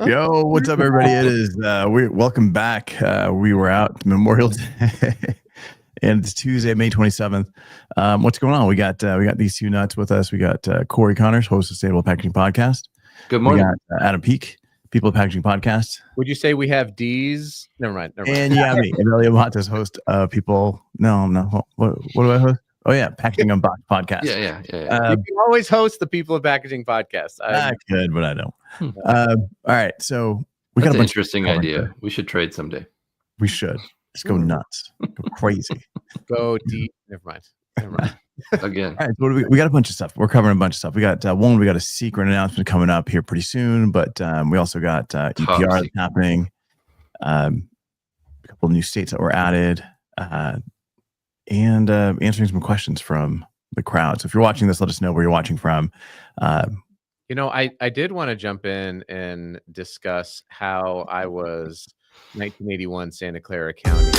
Yo, what's up, everybody? It is welcome back. We were out Memorial Day, and it's Tuesday, May 27th. What's going on? We got these two nuts with us. We got Corey Connors, host of Sustainable Packaging Podcast. Good morning. We got Adam Peak, People of Packaging Podcast. Would you say we have D's? Never mind. And yeah, me, Amelia Matas, host of People. No, what do I host? Oh yeah, Packaging Unboxed Podcast. Yeah. You can always host the People of Packaging Podcast. I could, but I don't. All right, so we That's got an interesting idea. We should trade someday. We should just go nuts, go crazy, go deep. Never mind. Again. All right, so we got a bunch of stuff. We're covering a bunch of stuff. We got we got a secret announcement coming up here pretty soon, but we also got EPR that's happening. A couple of new states that were added. And answering some questions from the crowd. So if you're watching this, let us know where you're watching from. I did want to jump in and discuss how I was 1981 Santa Clara County.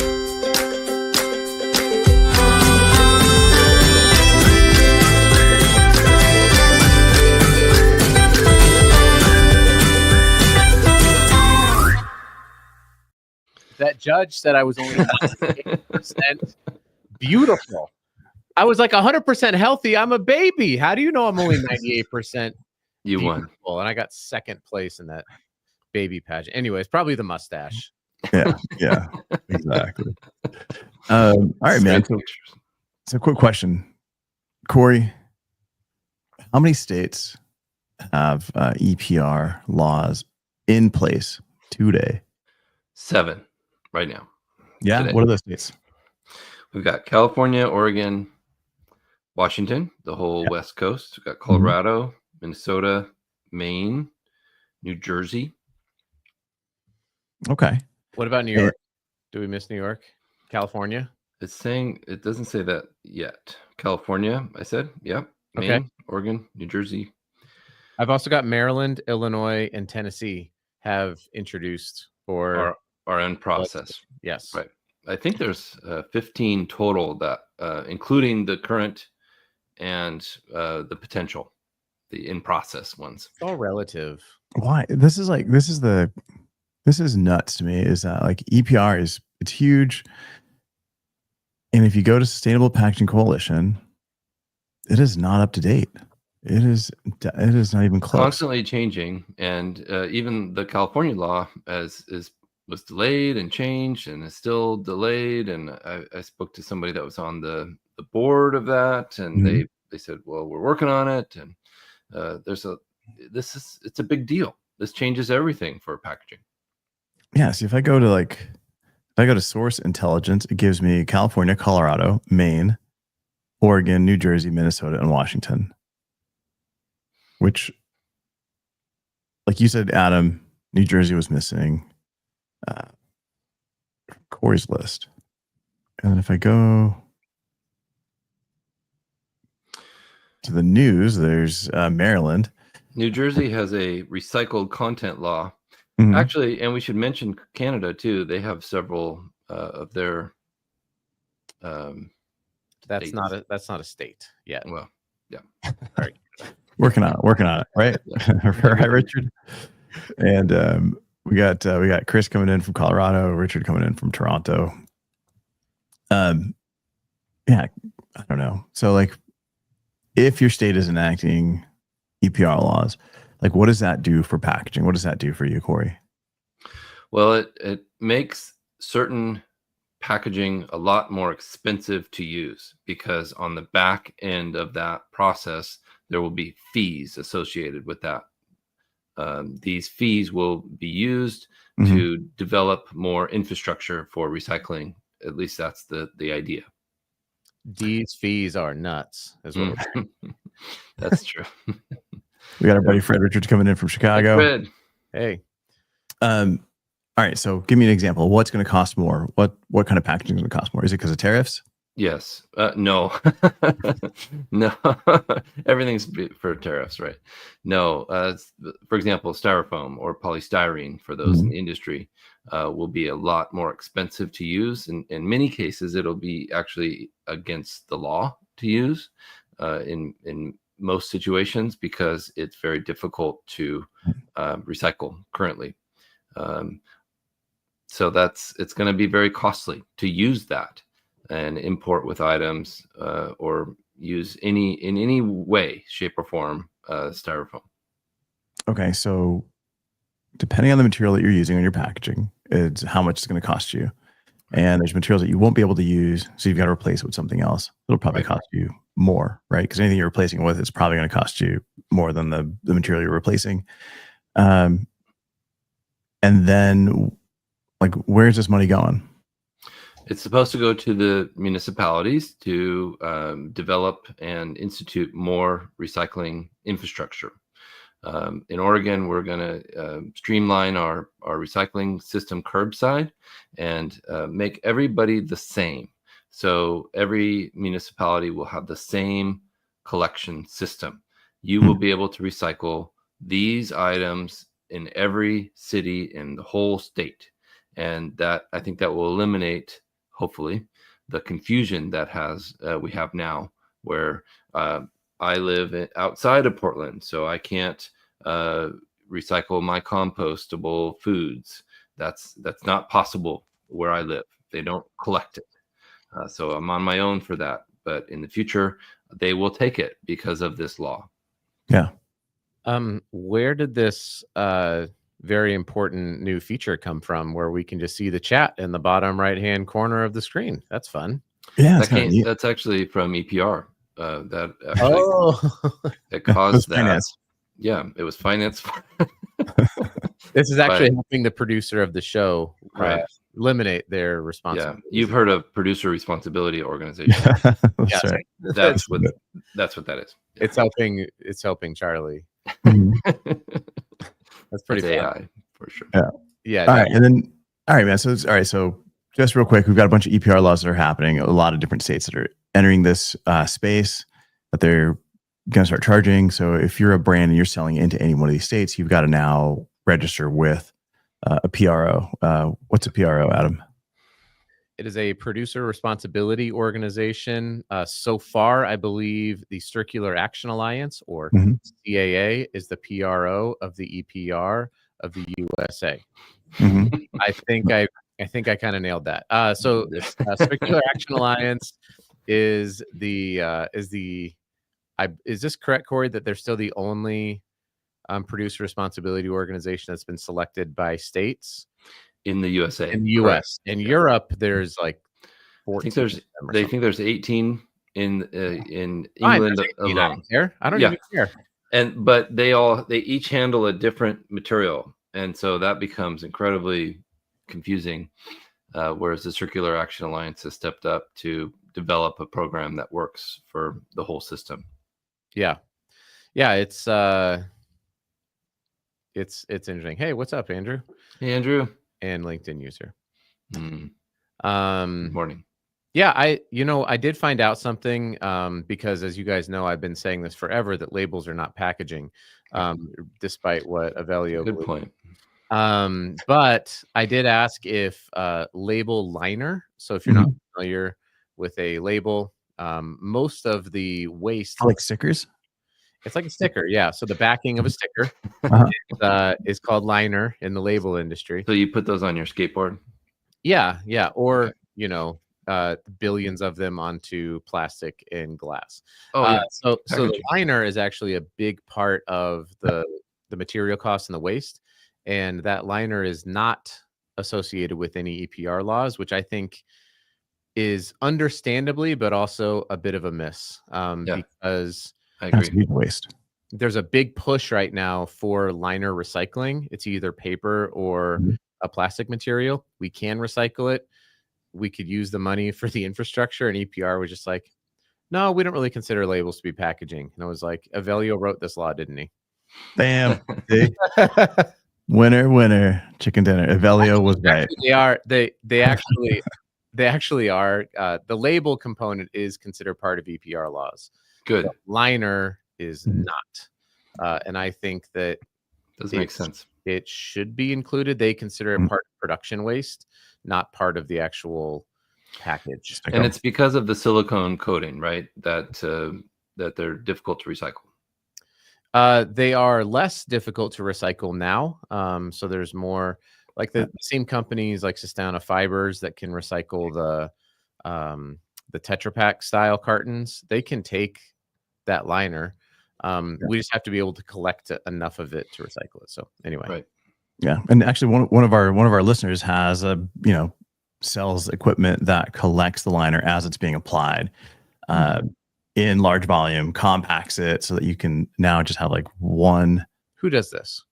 That judge said I was only 98% beautiful. I was like 100% healthy. I'm a baby. How do you know I'm only 98%? You won. And I got second place in that baby pageant. Anyways, probably the mustache. Yeah, exactly. All right, man. So quick question. Corey, how many states have EPR laws in place today? 7 right now. Yeah. Today. What are those states? We've got California, Oregon, Washington, the whole West Coast. We've got Colorado, Minnesota, Maine, New Jersey. Okay. What about New York? Do we miss New York? California? It's saying it doesn't say that yet. California, I said. Yep. Maine, okay. Oregon, New Jersey. I've also got Maryland, Illinois, and Tennessee have introduced or are in process. Yes. Right. I think there's 15 total that including the current and the potential, the in process ones. It's all relative. Why? This is nuts to me. Is that like EPR it's huge, and if you go to Sustainable Packaging Coalition, it is not up to date. It is not even close. Constantly changing, and even the California law was delayed and changed and is still delayed. And I spoke to somebody that was on the board of that, and they said, well, we're working on it. And it's a big deal. This changes everything for packaging. Yeah. So if I go to Source Intelligence, it gives me California, Colorado, Maine, Oregon, New Jersey, Minnesota, and Washington. Which, like you said, Adam, New Jersey was missing. Corey's list. And then if I go to the news, there's Maryland. New Jersey has a recycled content law. Actually, and we should mention Canada too. They have several of their that's states. not a state yet. Well, yeah. All right. Working on it, right? Right, Richard. And we got Chris coming in from Colorado, Richard coming in from Toronto. Yeah, I don't know. So like, if your state is enacting EPR laws, like what does that do for packaging? What does that do for you, Corey? Well, it makes certain packaging a lot more expensive to use, because on the back end of that process, there will be fees associated with that. These fees will be used to develop more infrastructure for recycling. At least that's the idea. These fees are nuts as well. That's true. We got our buddy Fred Richards coming in from Chicago. Fred. Hey. All right. So give me an example. What's going to cost more? What kind of packaging is going to cost more? Is it because of tariffs? Yes. No. No. Everything's for tariffs, right? No. For example, styrofoam or polystyrene for those in the industry will be a lot more expensive to use. In many cases, it'll be actually against the law to use. In most situations because it's very difficult to recycle currently. So it's going to be very costly to use that and import with items or use in any way, shape, or form styrofoam. Okay, so depending on the material that you're using on your packaging, it's how much it's going to cost you. And there's materials that you won't be able to use, so you've got to replace it with something else. It'll probably cost you more, right? Because anything you're replacing it with is probably going to cost you more than the material you're replacing. And then, like, where's this money going? It's supposed to go to the municipalities to develop and institute more recycling infrastructure. In Oregon, we're going to streamline our recycling system curbside and make everybody the same. So every municipality will have the same collection system. You will be able to recycle these items in every city in the whole state. And that, I think that will eliminate, hopefully, the confusion that we have now, where I live outside of Portland, so I can't recycle my compostable foods. That's not possible where I live. They don't collect it. So I'm on my own for that. But in the future, they will take it because of this law. Yeah. Where did this very important new feature come from, where we can just see the chat in the bottom right-hand corner of the screen? That's fun. Yeah, that's actually from EPR. That actually it caused that. Finance. Yeah, it was finance. This is actually helping the producer of the show eliminate their responsibility. Yeah, you've heard of Producer Responsibility Organization. That's right. That's what that is. It's helping Charlie. That's pretty fun. AI for sure. Yeah. All right, man. So just real quick, we've got a bunch of EPR laws that are happening. A lot of different states that are entering this space that they're going to start charging. So if you're a brand and you're selling into any one of these states, you've got to now register with a PRO. What's a PRO, Adam? It is a producer responsibility organization. So far, I believe the Circular Action Alliance, or CAA, is the PRO of the EPR of the USA. I think I kind of nailed that. So this Circular Action Alliance is is this correct, Corey, that they're still the only producer responsibility organization that's been selected by states in the USA? In the US. In Europe, there's like 14. They think there's 18 in England alone. I don't even care. But they each handle a different material, and so that becomes incredibly confusing. Whereas the Circular Action Alliance has stepped up to develop a program that works for the whole system. Yeah, it's interesting. Hey, what's up, Andrew? Hey, Andrew. And LinkedIn user. Good morning. Yeah, I did find out something because, as you guys know, I've been saying this forever, that labels are not packaging, despite what Avelio. Good point. But I did ask if label liner. So if you're not familiar with a label, most of the waste, like stickers. It's like a sticker, yeah. So the backing of a sticker is called liner in the label industry. So you put those on your skateboard? Yeah. Or billions of them onto plastic and glass. So the liner is actually a big part of the material costs and the waste, and that liner is not associated with any EPR laws, which I think is understandably, but also a bit of a miss, because I agree. Waste. There's a big push right now for liner recycling. It's either paper or a plastic material. We can recycle it. We could use the money for the infrastructure. And EPR was just like, no, we don't really consider labels to be packaging. And I was like, Avelio wrote this law, didn't he? Bam. Winner, chicken dinner. Avelio was right. They actually are. The label component is considered part of EPR laws. Good. The liner is not. And I think that does make sense. It should be included. They consider it part of production waste, not part of the actual package. And it's because of the silicone coating, right? That they're difficult to recycle. They are less difficult to recycle now. So there's more like the same companies like Sistana Fibers that can recycle the Tetra Pak style cartons. They can take that liner. We just have to be able to collect enough of it to recycle it. So anyway, Right. Yeah, and actually, one of our listeners has sells equipment that collects the liner as it's being applied in large volume, compacts it so that you can now just have like one. Who does this?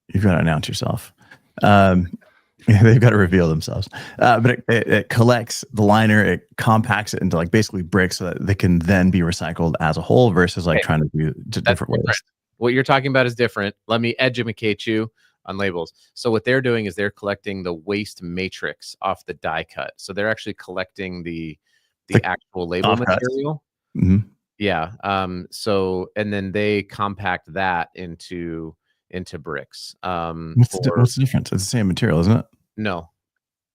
You've got to announce yourself. They've got to reveal themselves. But it collects the liner, it compacts it into like basically bricks so that they can then be recycled as a whole versus like trying to do different ways. What you're talking about is different. Let me educate you on labels. So what they're doing is they're collecting the waste matrix off the die cut. So they're actually collecting the actual label material. Mm-hmm. Yeah. So and then they compact that into bricks. What's the difference? It's the same material, isn't it? No.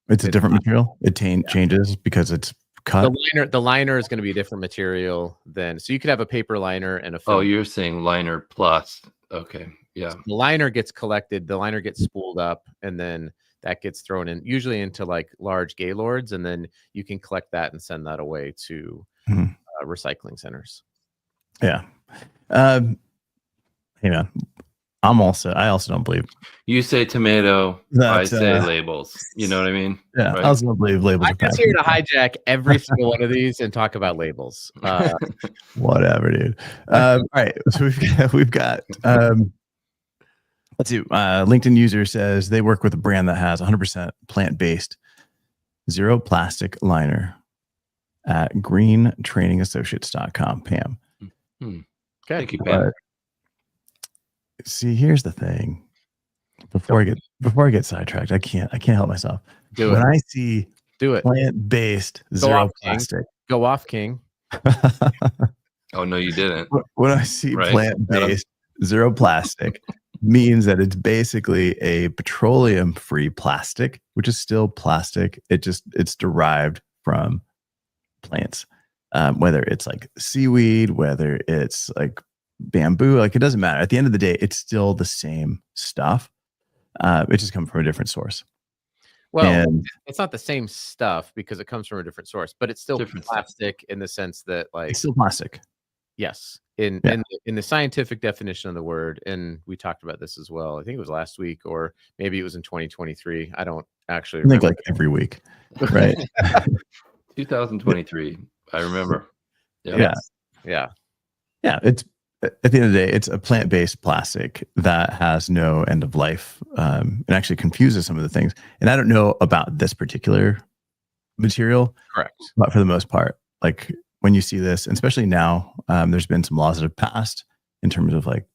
It's a different material. It changes because it's cut. The liner is going to be a different material than, so you could have a paper liner and a film. Oh, you're saying liner plus. Okay. Yeah. So the liner gets collected, the liner gets spooled up, and then that gets thrown in usually into like large gaylords, and then you can collect that and send that away to recycling centers. Yeah. Hey man, I also don't believe. You say tomato, I say labels. You know what I mean? Yeah, right? I also don't believe labels. I'm just here to hijack every single one of these and talk about labels. Whatever, dude. All right, so we've got let's see. LinkedIn user says they work with a brand that has 100% plant-based, zero plastic liner at greentrainingassociates.com. Pam. Okay. Thank you, Pam. See, here's the thing. Before I get sidetracked, I can't help myself. When I see plant-based, zero plastic. Go off, King. Oh no, you didn't. When I see plant-based, zero plastic, means that it's basically a petroleum-free plastic, which is still plastic. It's derived from plants, whether it's like seaweed, whether it's like bamboo, like it doesn't matter. At the end of the day, it's still the same stuff. It just comes from a different source. Well, it's not the same stuff because it comes from a different source, but it's still plastic in the sense that like it's still plastic. Yes, in the scientific definition of the word, and we talked about this as well. I think it was last week, or maybe it was in 2023. I don't actually remember. I think like every week, right? 2023. I remember. Yeah. It's at the end of the day, it's a plant-based plastic that has no end of life. It actually confuses some of the things. And I don't know about this particular material. Correct. But for the most part, like when you see this, and especially now, there's been some laws that have passed in terms of like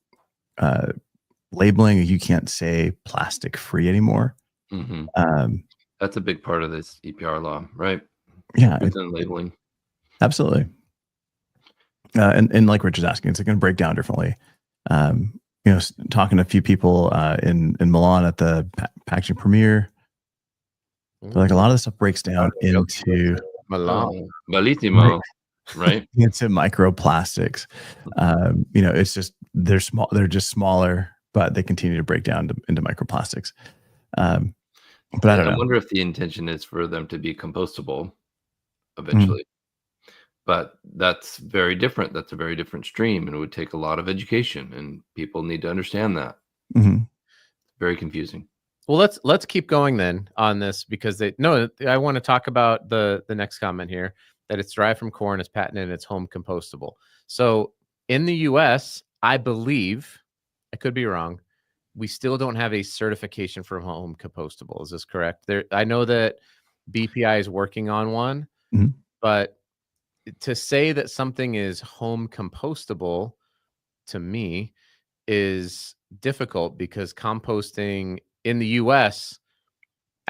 labeling. You can't say plastic free anymore. Mm-hmm. That's a big part of this EPR law, right? Yeah. Labeling. Absolutely. And like Rich is asking, it's going to break down differently. Talking to a few people in Milan at the packaging premiere, like a lot of the stuff breaks down into Milan, Bellissimo, right? Into microplastics. It's just they're small. They're just smaller, but they continue to break down into microplastics. But I don't know. I wonder if the intention is for them to be compostable eventually. But that's very different. That's a very different stream, and it would take a lot of education, and people need to understand that. Very confusing. Well, let's keep going then on this because I want to talk about the next comment here, that it's derived from corn, it's patented, and it's home compostable. So in the US, I believe, I could be wrong, we still don't have a certification for home compostable. Is this correct? I know that BPI is working on one, but to say that something is home compostable to me is difficult because composting in the US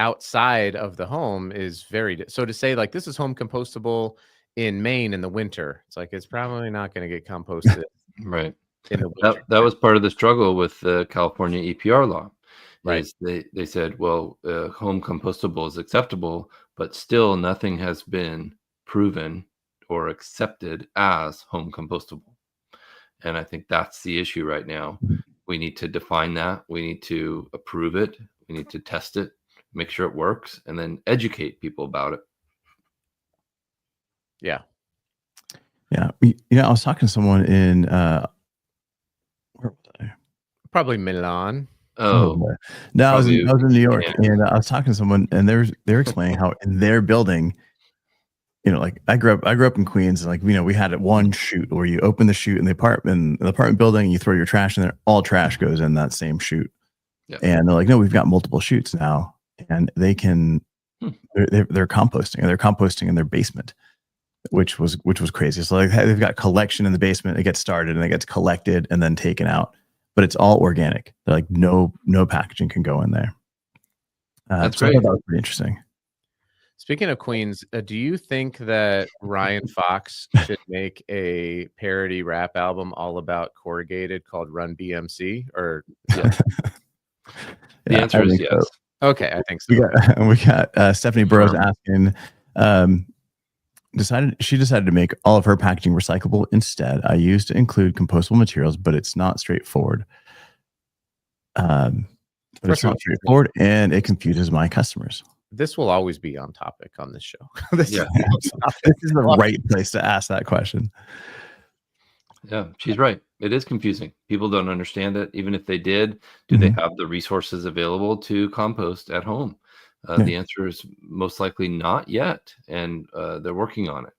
outside of the home is so to say like this is home compostable in Maine in the winter, it's like it's probably not going to get composted. Right. In the winter. That was part of the struggle with the California EPR law. Right. They said, well, home compostable is acceptable, but still nothing has been proven or accepted as home compostable. And I think that's the issue right now. We need to define that. We need to approve it. We need to test it, make sure it works, and then educate people about it. Yeah. Yeah. I was talking to someone in where was I? Probably Milan. Oh, no, I was in New York, and I was talking to someone, and they're explaining how in their building, like I grew up in Queens, and like we had one chute where you open the chute in the apartment building, and you throw your trash in there. All trash goes in that same chute, and they're like, no, we've got multiple chutes now, and they can they're composting, and they're composting in their basement, which was crazy. So like they've got collection in the basement, it gets started, and it gets collected and then taken out. But it's all organic. They're like no packaging can go in there. That's so great. that was pretty interesting. Speaking of Queens, do you think that Ryan Fox should make a parody rap album all about corrugated called Run BMC? Or the answer is yes. So. Okay, I think so. We got Stephanie Burrows asking. She decided to make all of her packaging recyclable instead. I used to include compostable materials, but it's not straightforward. And it confuses my customers. This will always be on topic on this show. This is the right place to ask that question. Yeah, she's right. It is confusing. People don't understand it. Even if they did, do they have the resources available to compost at home? The answer is most likely not yet, and they're working on it.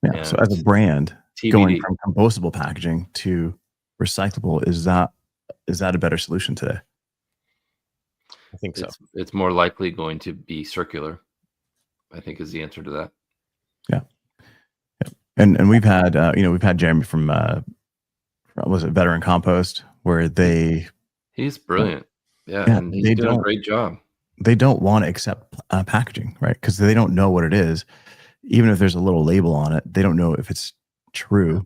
Yeah. And so as a brand, TBD. Going from compostable packaging to recyclable, is that a better solution today? I think so. It's more likely going to be circular, I think, is the answer to that. Yeah. And we've had Jeremy from was it Veteran Compost, where he's brilliant. Yeah, and he's doing a great job. They don't want to accept packaging, right? Because they don't know what it is. Even if there's a little label on it, they don't know if it's true.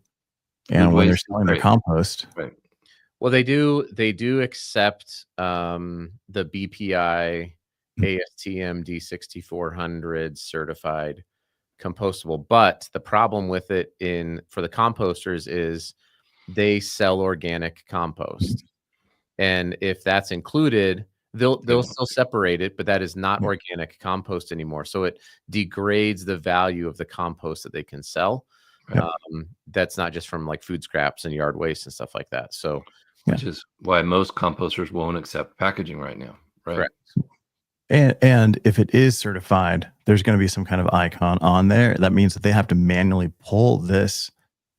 And when they're selling their compost, right? Well, they do accept the BPI ASTM D6400 certified compostable, but the problem with it for the composters is they sell organic compost, and if that's included, they'll still separate it, but that is not organic compost anymore. So it degrades the value of the compost that they can sell. That's not just from like food scraps and yard waste and stuff like that. So, which is why most composters won't accept packaging right now, right? Correct. And if it is certified, there's going to be some kind of icon on there. That means that they have to manually pull this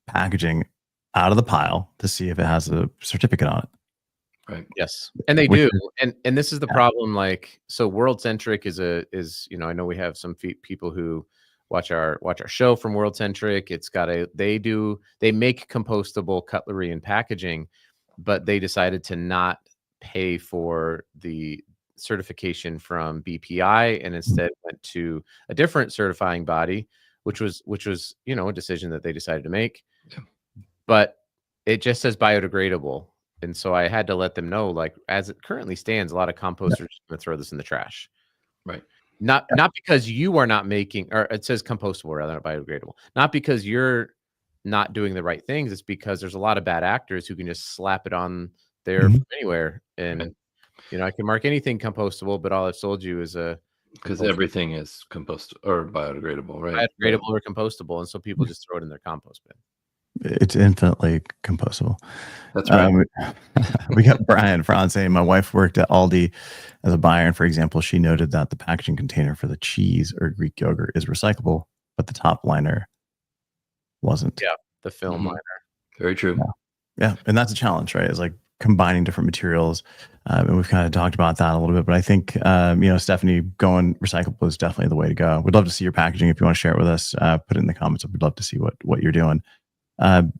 packaging out of the pile to see if it has a certificate on it. Right. Yes, and they do, and this is the problem. Like, so World Centric is I know we have some people who watch our show from World Centric. It's got they make compostable cutlery and packaging, but they decided to not pay for the certification from BPI and instead went to a different certifying body, which was a decision that they decided to make. Yeah. But it just says biodegradable. And so I had to let them know, like, as it currently stands, a lot of composters are going to throw this in the trash. Right. Not because you are not making, or it says compostable rather than biodegradable. Not because you're not doing the right things. It's because there's a lot of bad actors who can just slap it on there from anywhere. And, I can mark anything compostable, but all I've sold you is because everything is compost or biodegradable, right? Biodegradable or compostable. And so people just throw it in their compost bin. It's infinitely compostable. That's right. We got Brian Franz saying, my wife worked at Aldi as a buyer, and for example, she noted that the packaging container for the cheese or Greek yogurt is recyclable, but the top liner wasn't. Yeah, the film liner. Very true. Yeah, and that's a challenge, right? It's like combining different materials, and we've kind of talked about that a little bit. But I think, Stephanie, going recyclable is definitely the way to go. We'd love to see your packaging. If you want to share it with us, put it in the comments. We'd love to see what you're doing.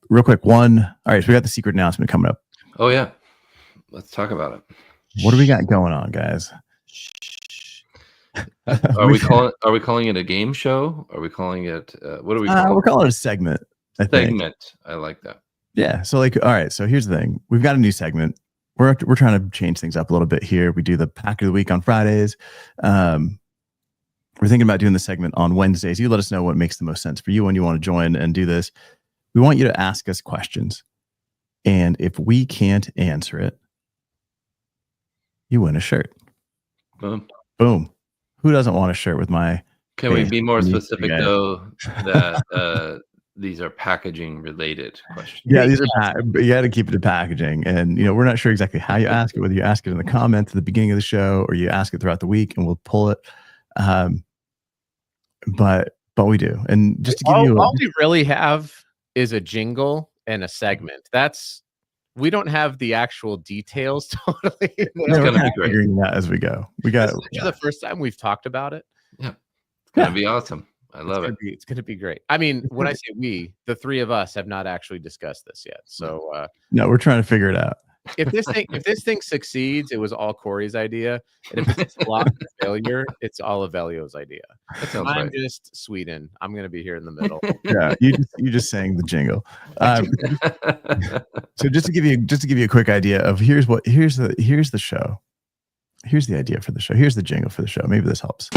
Real quick, all right, so we got the secret announcement coming up. Oh yeah, let's talk about it. What do we got going on, guys? Are we calling it a game show? Are we calling it what are we calling we're calling it a segment. Segment. I like that. Yeah, so all right, so here's the thing. We've got a new segment. We're trying to change things up a little bit here. We do the pack of the week on Fridays. We're thinking about doing the segment on Wednesdays. You let us know what makes the most sense for you when you want to join and do this. We want you to ask us questions. And if we can't answer it, you win a shirt. Boom. Boom. Who doesn't want a shirt with my Can we face be more on you specific guys? though that these are packaging related questions? Yeah, these are you got to keep it to packaging, and we're not sure exactly how you ask it. Whether you ask it in the comments at the beginning of the show, or you ask it throughout the week, and we'll pull it. But we do, and just to give all we really have is a jingle and a segment. We don't have the actual details totally. It's gonna be great. Figuring that as we go. We got the first time we've talked about it. Yeah, it's gonna be awesome. I love it. It's gonna be great. I mean, when I say we, the three of us have not actually discussed this yet. So no, we're trying to figure it out. If this thing succeeds, it was all Corey's idea, and if it's a flop and failure, it's all Avelio's idea. I'm right. just Sweden. I'm gonna be here in the middle. Yeah, you just sang the jingle. So just to give you a quick idea of here's the show. Here's the idea for the show. Here's the jingle for the show. Maybe this helps.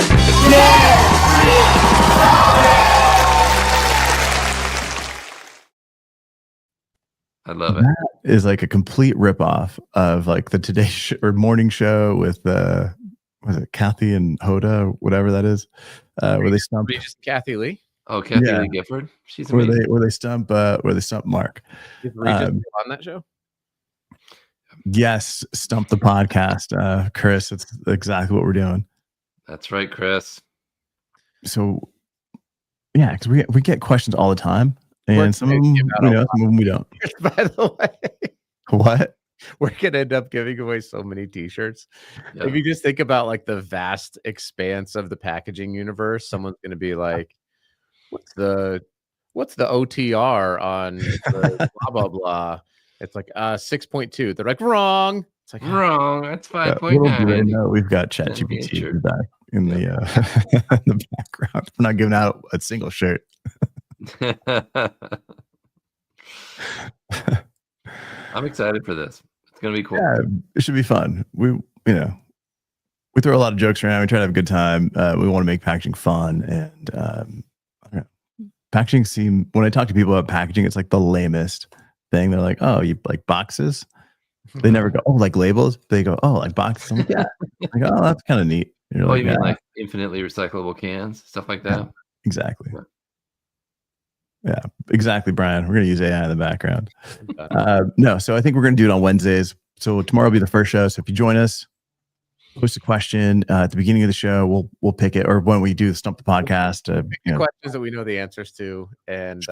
I love it. That is like a complete ripoff of like the Today or morning show with was it Kathy and Hoda, whatever that is, where they stump Kathy Lee. Oh, Kathy Lee Gifford. She's amazing. Where they stump Mark. On that show. Yes, stump the podcast, Chris. It's exactly what we're doing. That's right, Chris. So, yeah, because we get questions all the time, and some of them some of them we don't. By the way, what? We're gonna end up giving away so many T-shirts. Yeah. If you just think about like the vast expanse of the packaging universe, someone's gonna be like, "What's the OTR on the blah blah blah?" It's like 6.2. They're like, wrong. It's like wrong. That's 5.9. No, we've got ChatGPT in the background. We're not giving out a single shirt. I'm excited for this. It's gonna be cool. Yeah, it should be fun. We throw a lot of jokes around. We try to have a good time. We want to make packaging fun, and packaging when I talk to people about packaging, it's like the lamest thing. They're like, "Oh, you like boxes?" They never go, "Oh, like labels." They go, "Oh, like boxes." I'm like, yeah. Like, oh, that's kind of neat. You mean like infinitely recyclable cans, stuff like that? Yeah, exactly. Yeah, exactly, Brian. We're gonna use AI in the background. No, so I think we're gonna do it on Wednesdays. So tomorrow will be the first show. So if you join us, post a question at the beginning of the show. We'll pick it, or when we do Stump the Podcast. Questions that we know the answers to, and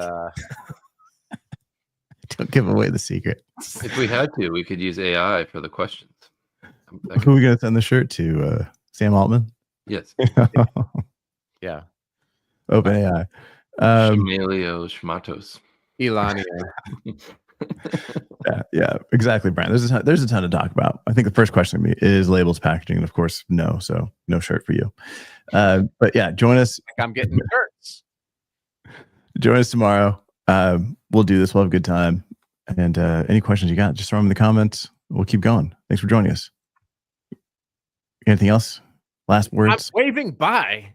don't give away the secret. If we had to, we could use AI for the questions. Who are we gonna send the shirt to? Sam Altman? Yes. Yeah. OpenAI. Shimelio Schmatos. Elania. Yeah, exactly, Brian. There's a ton to talk about. I think the first question is labels, packaging, and of course, no shirt for you. But yeah, join us. I'm getting shirts. Join us tomorrow. We'll do this. We'll have a good time. And any questions you got, just throw them in the comments. We'll keep going. Thanks for joining us. Anything else? Last words? I'm waving bye.